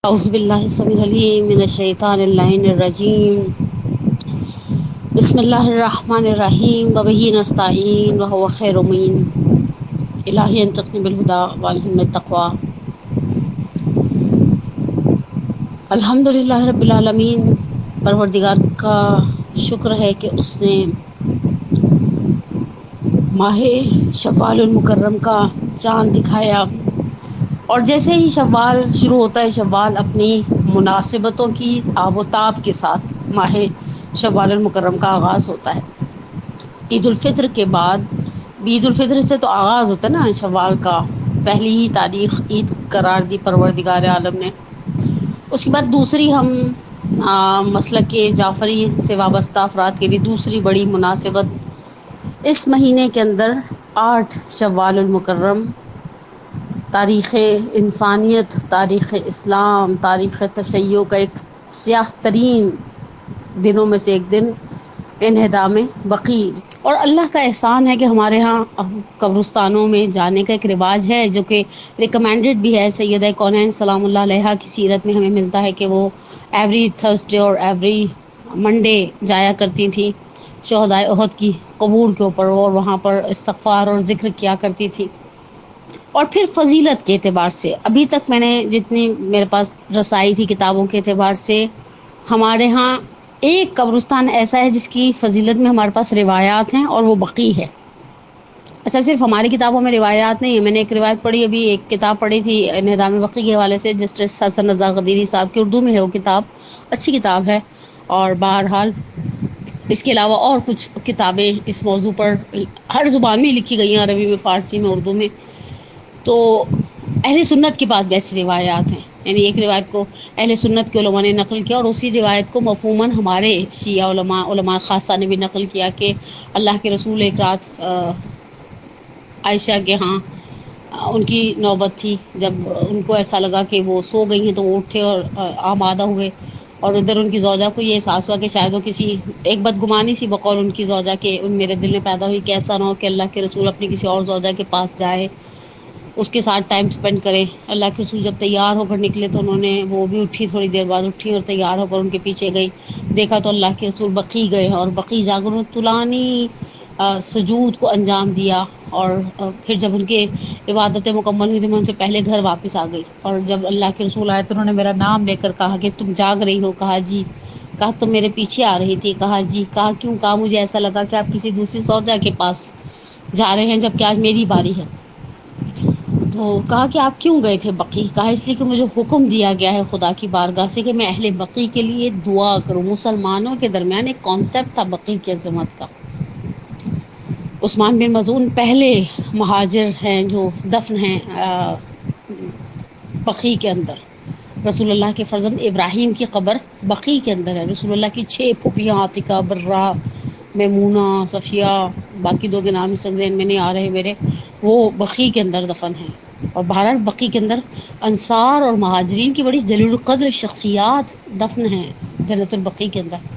اعوذ باللہ السمیع العلیم من الشیطان اللعین الرجیم بسم اللہ الرحمن الرحیم وبہ نستعین وہو خیر معین الہی انطقنی بالہدی والہمنی التقوی الحمد للہ رب العالمین۔ پروردگار کا شکر ہے کہ اس نے ماہ شوال المکرم کا چاند دکھایا، اور جیسے ہی شوال شروع ہوتا ہے، شوال اپنی مناسبتوں کی آب و تاب کے ساتھ ماہ شوال المکرم کا آغاز ہوتا ہے۔ عید الفطر کے بعد، عید الفطر سے تو آغاز ہوتا ہے نا شوال کا، پہلی ہی تاریخ عید قرار دی پروردگار عالم نے۔ اس کے بعد دوسری ہم مسلک کے جعفری سے وابستہ افراد کے لیے دوسری بڑی مناسبت اس مہینے کے اندر 8 شوال المکرم، تاریخ انسانیت، تاریخ اسلام، تاریخ تشیع کا ایک سیاہ ترین دنوں میں سے ایک دن، انہدام بقیع۔ اور اللہ کا احسان ہے کہ ہمارے ہاں قبرستانوں میں جانے کا ایک رواج ہے، جو کہ ریکمینڈڈ بھی ہے۔ سیدہ کونین سلام اللہ علیہا کی سیرت میں ہمیں ملتا ہے کہ وہ ایوری تھرسڈے اور ایوری منڈے جایا کرتی تھی شہدائے احد کی قبور کے اوپر، اور وہاں پر استغفار اور ذکر کیا کرتی تھی۔ اور پھر فضیلت کے اعتبار سے ابھی تک میں نے جتنی میرے پاس رسائی تھی کتابوں کے اعتبار سے، ہمارے ہاں ایک قبرستان ایسا ہے جس کی فضیلت میں ہمارے پاس روایات ہیں، اور وہ بقیع ہے۔ اچھا، صرف ہماری کتابوں میں روایات نہیں ہے، میں نے ایک روایت پڑھی، ابھی ایک کتاب پڑھی تھی انہدام بقیع کے حوالے سے، جسٹس حسن رضا غدیری صاحب کی، اردو میں ہے وہ کتاب، اچھی کتاب ہے۔ اور بہرحال اس کے علاوہ اور کچھ کتابیں اس موضوع پر ہر زبان میں لکھی گئی ہیں، عربی میں، فارسی میں، اردو میں۔ تو اہل سنت کے پاس ویسی روایات ہیں، یعنی ایک روایت کو اہل سنت کے علماء نے نقل کیا، اور اسی روایت کو مفہوماً ہمارے شیعہ علماء خاصہ نے بھی نقل کیا کہ اللہ کے رسول ایک رات عائشہ کے ہاں ان کی نوبت تھی، جب ان کو ایسا لگا کہ وہ سو گئی ہیں تو وہ اٹھے اور آمادہ ہوئے، اور ادھر ان کی زوجہ کو یہ احساس ہوا کہ شاید وہ کسی ایک بدگمانی سی بقول ان کی زوجہ کے ان میرے دل میں پیدا ہوئی کہ ایسا نہ ہو کہ اللہ کے رسول اپنی کسی اور زوجہ کے پاس جائے، اس کے ساتھ ٹائم سپینڈ کرے۔ اللہ کے رسول جب تیار ہو کر نکلے تو انہوں نے، وہ بھی اٹھی، تھوڑی دیر بعد اٹھی اور تیار ہو کر ان کے پیچھے گئی، دیکھا تو اللہ کے رسول بقیع گئے ہیں، اور بقیع جا کر انہوں نے طولانی سجود کو انجام دیا، اور پھر جب ان کے عبادتیں مکمل ہوئی تو میں ان سے پہلے گھر واپس آ گئی، اور جب اللہ کے رسول آئے تو انہوں نے میرا نام لے کر کہا کہ تم جاگ رہی ہو؟ کہا جی۔ کہا تم میرے پیچھے آ رہی تھی؟ کہا جی۔ کہا کیوں؟ کہا مجھے ایسا لگا کہ آپ کسی دوسری زوجہ کے پاس جا رہے ہیں جبکہ آج میری باری ہے۔ تو کہا کہ آپ کیوں گئے تھے بقیع؟ کہا اس لیے کہ مجھے حکم دیا گیا ہے خدا کی بارگاہ سے کہ میں اہل بقیع کے لیے دعا کروں۔ مسلمانوں کے درمیان ایک کانسیپٹ تھا بقیع کی عظمت کا۔ عثمان بن مظعون پہلے مہاجر ہیں جو دفن ہیں بقیع کے اندر۔ رسول اللہ کے فرزند ابراہیم کی قبر بقیع کے اندر ہے۔ رسول اللہ کی 6 پھوپھیاں، عاتکہ، برہ، میمونہ، صفیہ، باقی 2 کے نام اس وقت ذہن میں نہیں آ رہے میرے، وہ بقیع کے اندر دفن ہیں۔ اور بہرحال بقیع کے اندر انصار اور مہاجرین کی بڑی جلیل القدر شخصیات دفن ہیں جنت البقیع کے اندر۔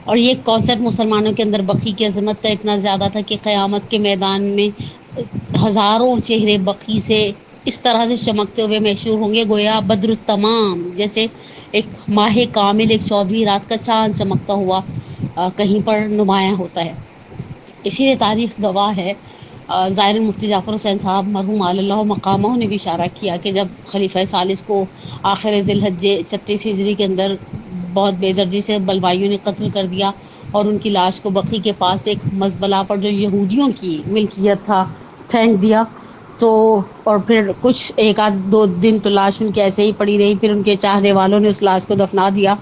اور یہ کانسیپٹ مسلمانوں کے اندر بقیع کی عظمت کا اتنا زیادہ تھا کہ قیامت کے میدان میں ہزاروں چہرے بقیع سے اس طرح سے چمکتے ہوئے محشور ہوں گے گویا بدر التمام، جیسے ایک ماہ کامل، ایک 14ویں رات کا چاند چمکتا ہوا کہیں پر نمایاں ہوتا ہے۔ اسی لیے تاریخ گواہ ہے، زائر مفتی جعفر حسین صاحب مرحوم علی اللہ مقامہ نے بھی اشارہ کیا کہ جب خلیفہ ثالث کو آخر ذی الحجہ 36 ہجری کے اندر بہت بے دردی سے بلوائیوں نے قتل کر دیا، اور ان کی لاش کو بقیع کے پاس ایک مزبلہ پر جو یہودیوں کی ملکیت تھا پھینک دیا، تو اور پھر کچھ 1-2 دن تو لاش ان کی ایسے ہی پڑی رہی، پھر ان کے چاہنے والوں نے اس لاش کو دفنا دیا،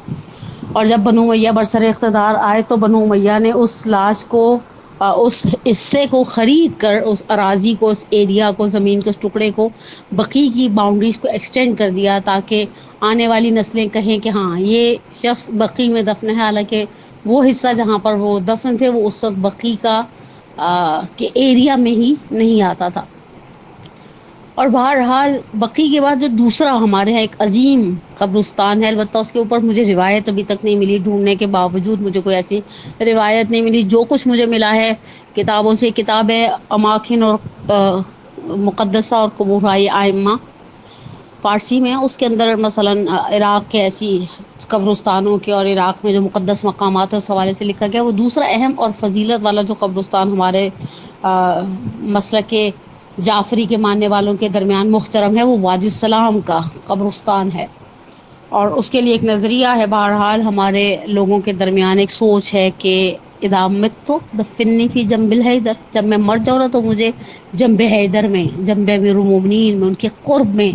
اور جب بنو امیہ برسر اقتدار آئے تو بنو امیہ نے اس لاش کو، اس حصے کو خرید کر، اس اراضی کو، اس ایریا کو، زمین کے اس ٹکڑے کو، بقیع کی باؤنڈریز کو ایکسٹینڈ کر دیا تاکہ آنے والی نسلیں کہیں کہ ہاں یہ شخص بقیع میں دفن ہے، حالانکہ وہ حصہ جہاں پر وہ دفن تھے وہ اس وقت بقیع کا کے ایریا میں ہی نہیں آتا تھا۔ اور بہرحال بقیع کے بعد جو دوسرا ہمارے یہاں ایک عظیم قبرستان ہے، البتہ اس کے اوپر مجھے روایت ابھی تک نہیں ملی، ڈھونڈنے کے باوجود مجھے کوئی ایسی روایت نہیں ملی، جو کچھ مجھے ملا ہے کتابوں سے، کتاب ہے اماکن اور مقدسہ اور قبورۂ ائمہ، فارسی میں اس کے اندر مثلاً عراق کے ایسی قبرستانوں کے اور عراق میں جو مقدس مقامات ہیں اس حوالے سے لکھا گیا. وہ دوسرا اہم اور فضیلت والا جو قبرستان ہمارے مسلک کے جعفری کے ماننے والوں کے درمیان محترم ہے وہ وادی السلام کا قبرستان ہے. اور اس کے لیے ایک نظریہ ہے، بہرحال ہمارے لوگوں کے درمیان ایک سوچ ہے کہ اذا مت تو دفنی فی جنب الحیدر، جب میں مر جاؤں نا تو مجھے جنب حیدر میں، جنب امیر المومنین میں، ان کے قرب میں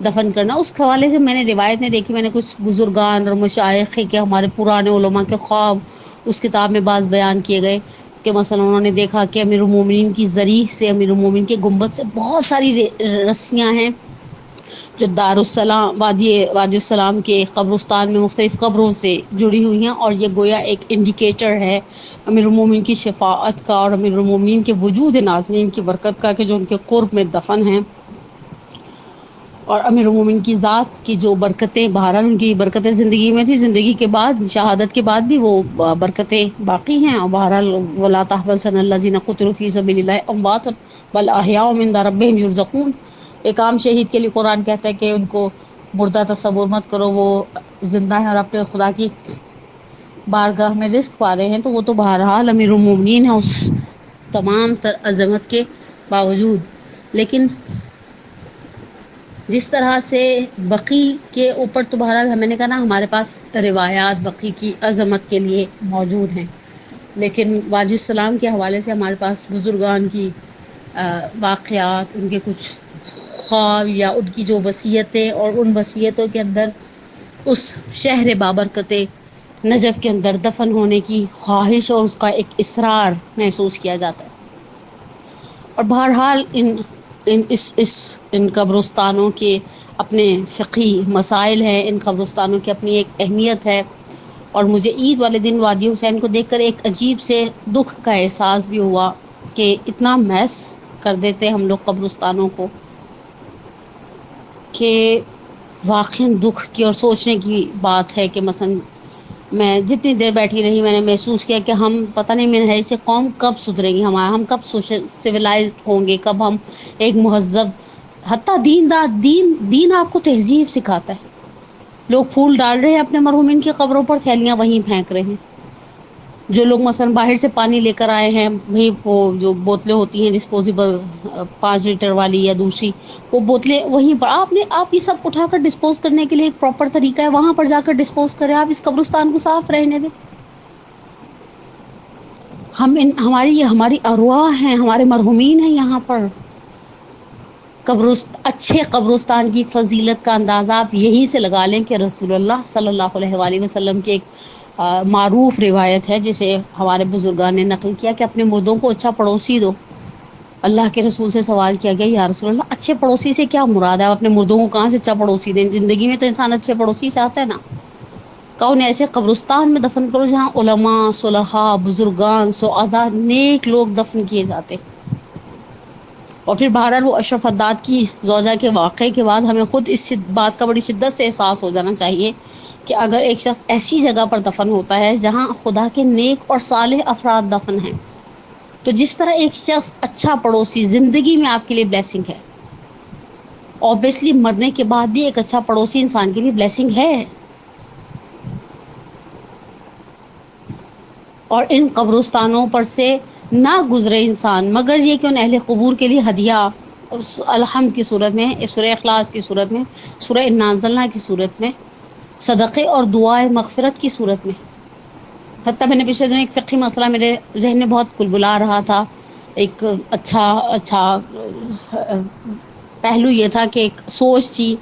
دفن کرنا. اس حوالے سے میں نے روایتیں دیکھی، میں نے کچھ بزرگان اور مشائخ کے ہمارے پرانے علماء کے خواب اس کتاب میں بعض بیان کیے گئے کہ مثلا انہوں نے دیکھا کہ امیر المومنین کی ذریح سے، امیر المومنین کے گنبد سے بہت ساری رسیاں ہیں جو دارالسلام وادی السلام کے قبرستان میں مختلف قبروں سے جڑی ہوئی ہیں، اور یہ گویا ایک انڈیکیٹر ہے امیر المومنین کی شفاعت کا اور امیر المومنین کے وجود ناظرین کی برکت کا کہ جو ان کے قرب میں دفن ہیں. اور امیر المومنین کی ذات کی جو برکتیں، بہرحال ان کی برکتیں زندگی میں تھی، زندگی کے بعد، شہادت کے بعد بھی وہ برکتیں باقی ہیں. اور بہرحال ولا تحسبن الذین قتلوا فی سبیل اللہ اموات بل احیاء عند ربہم یرزقون. ایک عام شہید کے لیے قرآن کہتا ہے کہ ان کو مردہ تصور مت کرو، وہ زندہ ہے اور اپنے خدا کی بارگاہ میں رزق پا رہے ہیں. تو وہ تو بہرحال امیر المومنین ہے اس تمام تر عظمت کے باوجود. لیکن جس طرح سے بقی کے اوپر تو بہرحال میں نے کہا نا ہمارے پاس روایات بقی کی عظمت کے لیے موجود ہیں، لیکن وادی السلام کے حوالے سے ہمارے پاس بزرگان کی واقعات، ان کے کچھ خواب یا ان کی جو وصیتیں، اور ان وصیتوں کے اندر اس شہر بابرکت نجف کے اندر دفن ہونے کی خواہش اور اس کا ایک اصرار محسوس کیا جاتا ہے. اور بہرحال ان قبرستانوں کے اپنے فقہی مسائل ہیں، ان قبرستانوں کی اپنی ایک اہمیت ہے. اور مجھے عید والے دن وادی حسین کو دیکھ کر ایک عجیب سے دکھ کا احساس بھی ہوا کہ اتنا میس کر دیتے ہم لوگ قبرستانوں کو کہ واقعی دکھ کی اور سوچنے کی بات ہے کہ مثلا میں جتنی دیر بیٹھی رہی میں نے محسوس کیا کہ ہم پتہ نہیں میں ہے سے قوم کب سدھرے گی، ہم کب سویلائز ہوں گے، کب ہم ایک مہذب، حتیٰ دین آپ کو تہذیب سکھاتا ہے. لوگ پھول ڈال رہے ہیں اپنے مرحومین کی قبروں پر، تھیلیاں وہیں پھینک رہے ہیں. جو لوگ مثلا باہر سے پانی لے کر آئے ہیں، بھئی وہ جو بوتلیں ہوتی ہیں ڈسپوزیبل 5 لیٹر والی یا دوسری، وہ بوتلیں وہیں پر آپ یہ سب اٹھا کر ڈسپوز کرنے کے لیے ایک پراپر طریقہ ہے، وہاں پر جا کر ڈسپوز کریں. آپ اس قبرستان کو صاف رہنے دیں. ہماری ارواح ہیں، ہمارے مرحومین ہیں یہاں پر. اچھے قبرستان کی فضیلت کا اندازہ آپ یہی سے لگا لیں کہ رسول اللہ صلی اللہ علیہ وآلہ وسلم کی ایک معروف روایت ہے جسے ہمارے بزرگان نے نقل کیا کہ اپنے مردوں کو اچھا پڑوسی دو. اللہ کے رسول سے سوال کیا گیا یا رسول اللہ اچھے پڑوسی سے کیا مراد ہے؟ آپ اپنے مردوں کو کہاں سے اچھا پڑوسی دیں؟ زندگی میں تو انسان اچھے پڑوسی چاہتا ہے نا. کہ انہیں ایسے قبرستان میں دفن کرو جہاں علماء، صلحاء، بزرگان، سعداء، نیک لوگ دفن کیے جاتے. اور پھر بہرحال وہ اشرف حداد کی زوجہ کے واقعے کے بعد ہمیں خود اس بات کا بڑی شدت سے احساس ہو جانا چاہیے کہ اگر ایک شخص ایسی جگہ پر دفن ہوتا ہے جہاں خدا کے نیک اور صالح افراد دفن ہیں، تو جس طرح ایک شخص اچھا پڑوسی زندگی میں آپ کے لیے بلیسنگ ہے، اوبیسلی مرنے کے بعد بھی ایک اچھا پڑوسی انسان کے لیے بلیسنگ ہے. اور ان قبرستانوں پر سے نہ گزرے انسان مگر یہ کہ ان اہل قبور کے لیے ہدیہ الحمد کی صورت میں، سورہ اخلاص کی صورت میں، سورہ انا انزلنا کی صورت میں، صدقے اور دعائے مغفرت کی صورت میں. حتیٰ میں نے پچھلے دنوں ایک فقہی مسئلہ میرے ذہن میں بہت کلبلا رہا تھا. ایک اچھا پہلو یہ تھا کہ ایک سوچ تھی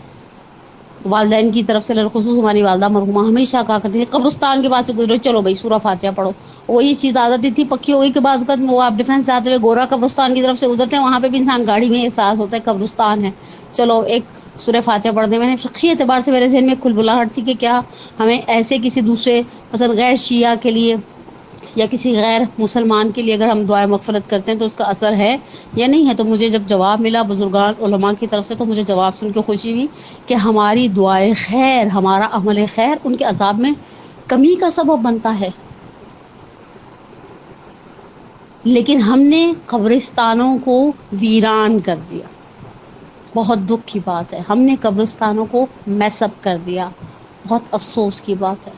والدین کی طرف سے، خصوص ہماری والدہ مرحومہ ہمیشہ کہا کرتی تھی قبرستان کے بعد سے گزرو چلو بھائی سورہ فاتحہ پڑھو. وہی چیز عادت تھی پکی ہو گئی کہ بعض اوقات وہ آپ ڈیفینس جاتے ہوئے گورا قبرستان کی طرف سے گزرتے ہیں، وہاں پہ بھی انسان گاڑی میں احساس ہوتا ہے قبرستان ہے، چلو ایک سورہ فاتحہ پڑھ دیں. میں نے فقہی اعتبار سے میرے ذہن میں کھلبلاہٹ تھی کہ کیا ہمیں ایسے کسی دوسرے مثلا غیر شیعہ کے لیے یا کسی غیر مسلمان کے لیے اگر ہم دعائیں مغفرت کرتے ہیں تو اس کا اثر ہے یا نہیں ہے. تو مجھے جب جواب ملا بزرگان علماء کی طرف سے تو مجھے جواب سن کے خوشی ہوئی کہ ہماری دعائیں خیر، ہمارا عمل خیر ان کے عذاب میں کمی کا سبب بنتا ہے. لیکن ہم نے قبرستانوں کو ویران کر دیا. بہت دکھ کی بات ہے، ہم نے قبرستانوں کو میس اپ کر دیا، بہت افسوس کی بات ہے۔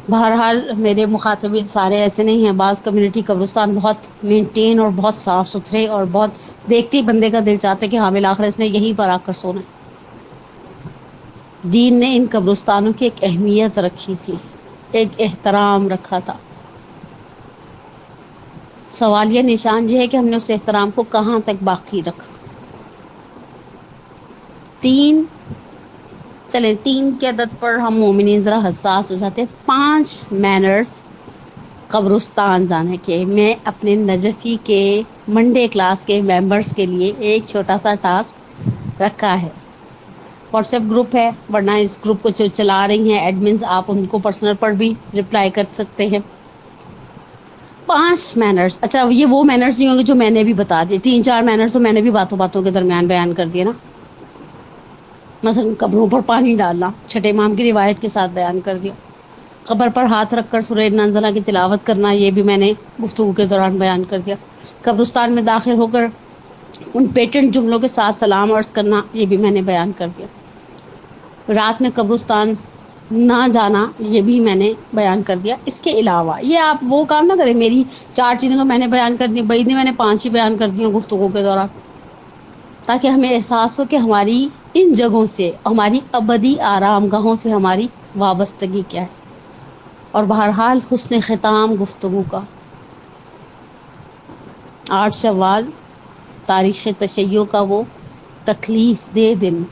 بہرحال میرے مخاطبین سارے ایسے نہیں ہیں، بعض کمیونٹی قبرستان بہت مینٹین اور بہت صاف ستھرے اور بہت دیکھتے ہی بندے کا دل چاہتا ہے کہ ہاں بالآخر اس نے یہیں پر آ کر سونا ہے۔ دین نے ان قبرستانوں کی ایک اہمیت رکھی تھی، ایک احترام رکھا تھا۔ سوال یہ نشان یہ ہے کہ ہم نے اس احترام کو کہاں تک باقی رکھا۔ تین چلیں، تین کی عدد پر ہم مومنین ذرا حساس ہو جاتے ہیں۔ 5 مینرز قبرستان جانے کے۔ میں اپنے نجفی کے منڈے کلاس کے ممبرز کے لیے ایک چھوٹا سا ٹاسک رکھا ہے۔ واٹس ایپ گروپ ہے، ورنہ اس گروپ کو جو چلا رہی ہیں ایڈمنز، آپ ان کو پرسنل پر بھی رپلائی کر سکتے ہیں۔ 5 مینرز، اچھا یہ وہ مینرز نہیں ہوں گے جو میں نے بھی بتا دیے، 3-4 مینرز تو میں نے بھی باتوں باتوں کے درمیان بیان کر دیے نا۔ مثلا قبروں پر پانی ڈالنا چھٹے امام کی روایت کے ساتھ بیان کر دیا۔ قبر پر ہاتھ رکھ کر سورہ انا انزلنا کی تلاوت کرنا، یہ بھی میں نے گفتگو کے دوران بیان کر دیا۔ قبرستان میں داخل ہو کر ان پیٹنٹ جملوں کے ساتھ سلام عرض کرنا، یہ بھی میں نے بیان کر دیا۔ رات میں قبرستان نہ جانا، یہ بھی میں نے بیان کر دیا۔ اس کے علاوہ یہ آپ وہ کام نہ کریں، میری 4 چیزیں تو میں نے بیان کر دی، بعید نہیں میں نے 5 ہی بیان کر دی ہوں گفتگو کے دوران، تاکہ ہمیں احساس ہو کہ ہماری ان جگہوں سے، ہماری ابدی آرام گاہوں سے ہماری وابستگی کیا ہے۔ اور بہرحال حسن ختام گفتگو کا 8 شوال تاریخ تشیع کا وہ تکلیف دہ دن،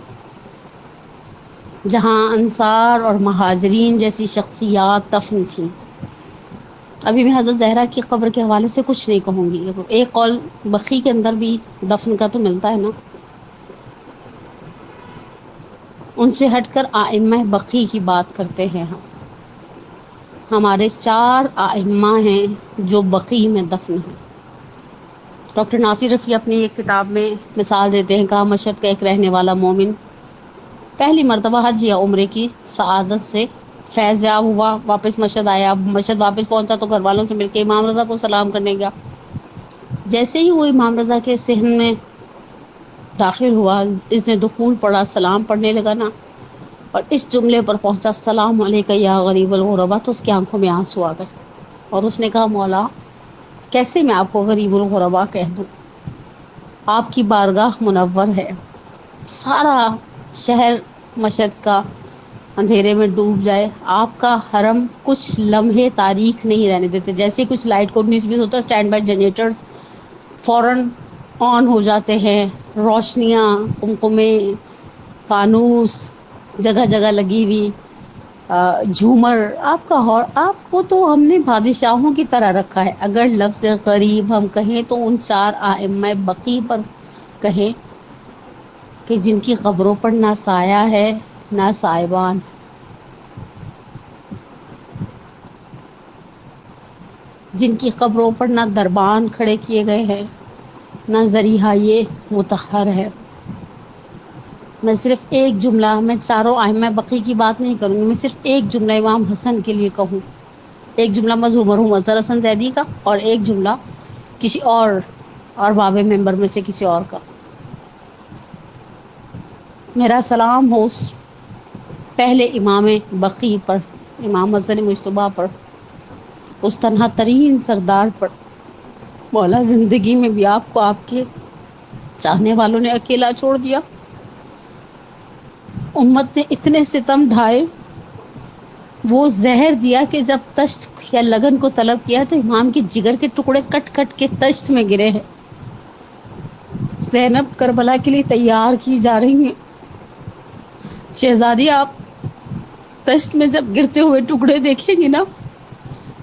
جہاں انصار اور مہاجرین جیسی شخصیات دفن تھیں۔ ابھی میں حضرت زہرا کی قبر کے حوالے سے کچھ نہیں کہوں گی، ایک قول بقی کے اندر بھی دفن کا تو ملتا ہے نا۔ ان سے ہٹ کر ائمہ بقی کی بات کرتے ہیں ہم۔ ہمارے 4 ائمہ ہیں جو بقی میں دفن ہیں۔ ڈاکٹر ناصر رفیع اپنی ایک کتاب میں مثال دیتے ہیں، کہا مشہد کا ایک رہنے والا مومن پہلی مرتبہ حج یا عمرے کی سعادت سے فیض یاب ہوا، واپس مشہد آیا، مشہد واپس پہنچا تو گھر والوں سے مل کے امام رضا کو سلام کرنے گیا۔ جیسے ہی وہ امام رضا کے صحن میں داخل ہوا، اس نے دخول پڑھا، سلام پڑھنے لگا نا، اور اس جملے پر پہنچا السلام علیک یا غریب الغربا، تو اس کی آنکھوں میں آنسو آ گئے اور اس نے کہا مولا کیسے میں آپ کو غریب الغربا کہہ دوں، آپ کی بارگاہ منور ہے۔ سارا شہر مشہد کا اندھیرے میں ڈوب جائے، آپ کا حرم کچھ لمحے تاریک نہیں رہنے دیتے، جیسے کچھ لائٹ کو 19-20 ہوتا ہے، اسٹینڈ بائی جنریٹرز فوراً آن ہو جاتے ہیں، روشنیاں، قمقمے، فانوس جگہ جگہ لگی ہوئی، جھومر، آپ کو تو ہم نے بادشاہوں کی طرح رکھا ہے۔ اگر لفظ غریب ہم کہیں تو ان 4 ائمہ بقی پر کہیں کہ جن کی قبروں پر نہ سایہ ہے نہ سائبان، جن کی قبروں پر نہ دربان کھڑے کیے گئے ہیں نہ ذریحہ یہ مطہر ہے۔ میں صرف ایک جملہ، میں 4 ائمہ بقی کی بات نہیں کروں گی، میں صرف ایک جملہ امام حسن کے لیے کہوں، ایک جملہ مرحوم اظہر حسن زیدی کا، اور ایک جملہ کسی اور باب ممبر میں سے کسی اور کا۔ میرا سلام ہو پہلے امام بقی پر، امام حسن مجتبیٰ پر، اس تنہا ترین سردار پر۔ مولا زندگی میں بھی آپ کو آپ کے چاہنے والوں نے اکیلا چھوڑ دیا، امت نے اتنے ستم ڈھائے، وہ زہر دیا کہ جب تشت یا لگن کو طلب کیا تو امام کے جگر کے ٹکڑے کٹ کٹ کے تشت میں گرے ہیں۔ زینب کربلا کے لیے تیار کی جا رہی ہیں، شہزادی آپ تشت میں جب گرتے ہوئے ٹکڑے دیکھیں گی نا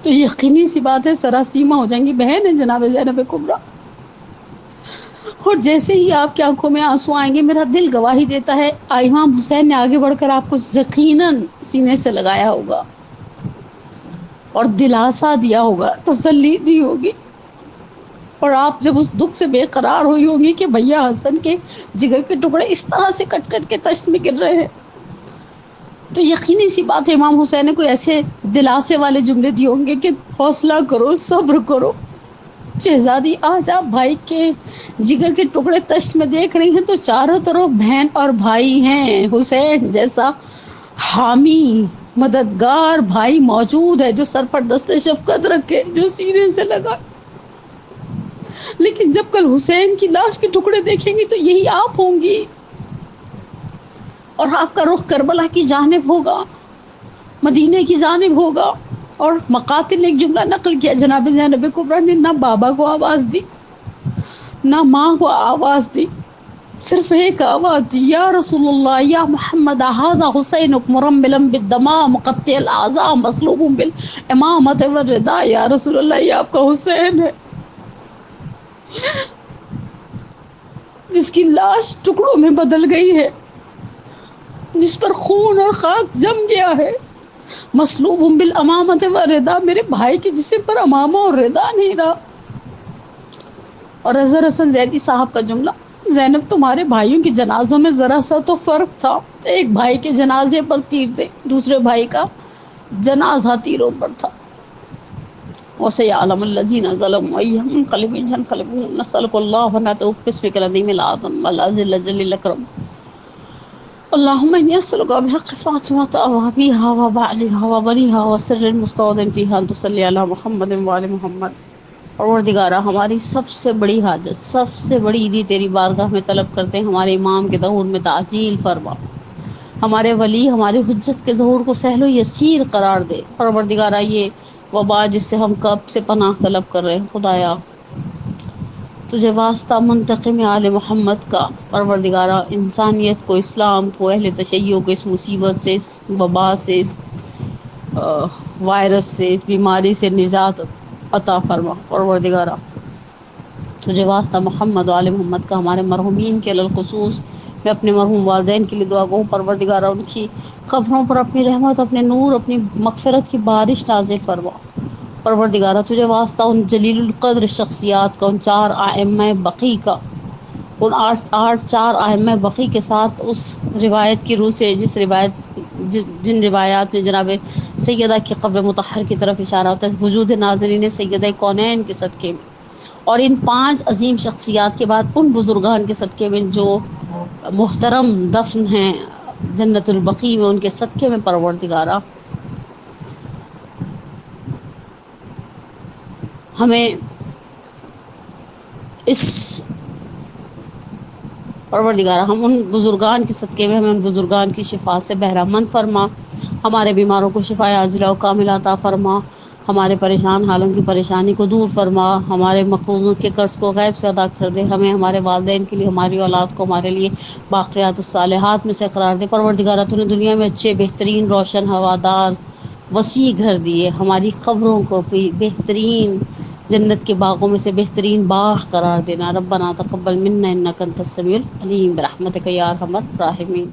تو یقینی سی بات ہے سراسیمہ ہو جائیں گی، بہن ہے جناب زینب کبریٰ، اور جیسے ہی آپ کی آنکھوں میں آنسو آئیں گے میرا دل گواہی دیتا ہے امام حسین نے آگے بڑھ کر آپ کو یقیناً سینے سے لگایا ہوگا اور دلاسا دیا ہوگا، تسلی دی ہوگی، اور آپ جب اس دکھ سے بے قرار ہوئی ہوں گی کہ بھیا حسن کے جگر کے ٹکڑے اس طرح سے کٹ کٹ کے تشت میں گر رہے ہیں، تو یقینی سی بات ہے امام حسین نے کوئی ایسے دلاسے والے جملے دیے ہوں گے کہ حوصلہ کرو، صبر کرو، شہزادی آج آپ بھائی کے جگر کے ٹکڑے تشت میں دیکھ رہی ہیں تو چاروں طرف بہن اور بھائی ہیں. حسین جیسا حامی مددگار بھائی موجود ہے جو سر پر دست شفقت رکھے، جو سینے سے لگا. لیکن جب کل حسین کی لاش کے ٹکڑے دیکھیں گی تو یہی آپ ہوں گی اور آپ کا رخ کربلا کی جانب ہوگا، مدینے کی جانب ہوگا. اور مقاتل نے ایک جملہ نقل کیا، جناب زینب کبریٰ نے نہ بابا کو آواز دی نہ ماں کو آواز دی، صرف ایک آواز دی، یا رسول اللہ یا محمد ھذا حسین مرملا بالدماء مقطع الاعضاء مصلوب بالامامۃ والرداء. یا رسول اللہ یہ آپ کا حسین ہے جس کی لاش ٹکڑوں میں بدل گئی ہے، جس پر خون اور خاک جم گیا ہے. مصلوب بالامامۃ والرداء، میرے بھائی کے جسم پر امامہ اور ردا نہیں رہا. اور اظہر حسن زیدی صاحب کا جملہ، زینب تمہارے بھائیوں کے جنازوں میں ذرا سا تو فرق تھا، ایک بھائی کے جنازے پر تیر تھے، دوسرے بھائی کا جنازہ تیروں پر تھا. وَسَيَعْلَمُ الَّذِينَ ظَلَمُوا أَيَّ مُنقَلِبٍ يَنقَلِبُونَ. نسألك الله ونعوذ باسمك العظيم الأعظم والعزيز الجليل الأكرم. اللهم إني أسألك بحق فاطمة وأبيها وبعلها وبنيها وسر المستودع فيها أن تصلي على محمد وآل محمد. پروردگارہ ہماری سب سے بڑی حاجت، سب سے بڑی عیدی تیری بارگاہ میں طلب کرتے ہیں، ہمارے امام کے ظہور میں تعجیل فرما، ہمارے ولی ہماری حجت کے ظہور کو سہل و یسیر قرار دے. پروردگارہ یہ وبا جس سے ہم کب سے پناہ طلب کر رہے ہیں، خدایا تجھے واسطہ منتقم آل محمد کا، پروردگارہ انسانیت کو، اسلام کو، اہل تشیع کو اس مصیبت سے، اس وبا سے، اس وائرس سے، اس بیماری سے نجات عطا فرما. پروردگارہ تجھے واسطہ محمد و آل محمد کا، ہمارے مرحومین کے خصوص میں اپنے مرحوم والدین کے لیے دعا گو. پروردگارہ ان کی قبروں پر اپنی رحمت، اپنے نور، اپنی مغفرت کی بارش نازل فرما. پروردگارہ تجھے واسطہ ان جلیل القدر شخصیات کا، ان چار ائمہ بقی کا، ان آٹھ چار ائمہ بقی کے ساتھ اس روایت کی روح سے جن روایات میں جناب سیدہ کی قبر مطہر کی طرف اشارہ ہوتا ہے، وجود ناظرین سیدہ کونین کے صدقے میں، اور ان 5 عظیم شخصیات کے بعد ان بزرگان کے صدقے میں جو محترم دفن ہیں جنت البقیع میں، ان کے صدقے میں پروردگارہ ہمیں اس پروردگارہ ہم ان بزرگان کے صدقے میں ہمیں ان بزرگان کی شفاعت سے بہرہ مند فرما. ہمارے بیماروں کو شفا عاجلہ و کاملہ عطا فرما، ہمارے پریشان حالوں کی پریشانی کو دور فرما، ہمارے مقروضوں کے قرض کو غیب سے ادا کر دے، ہمیں ہمارے والدین کے لیے، ہماری اولاد کو ہمارے لیے باقیات الصالحات میں سے قرار دے. پروردگارہ تو نے دنیا میں اچھے، بہترین، روشن، ہوادار، وسیع گھر دیے، ہماری قبروں کو بھی بہترین جنت کے باغوں میں سے بہترین باغ قرار دینا. ربنا تقبل منا انک انت السمیع العلیم برحمتک یا ارحم الراحمین.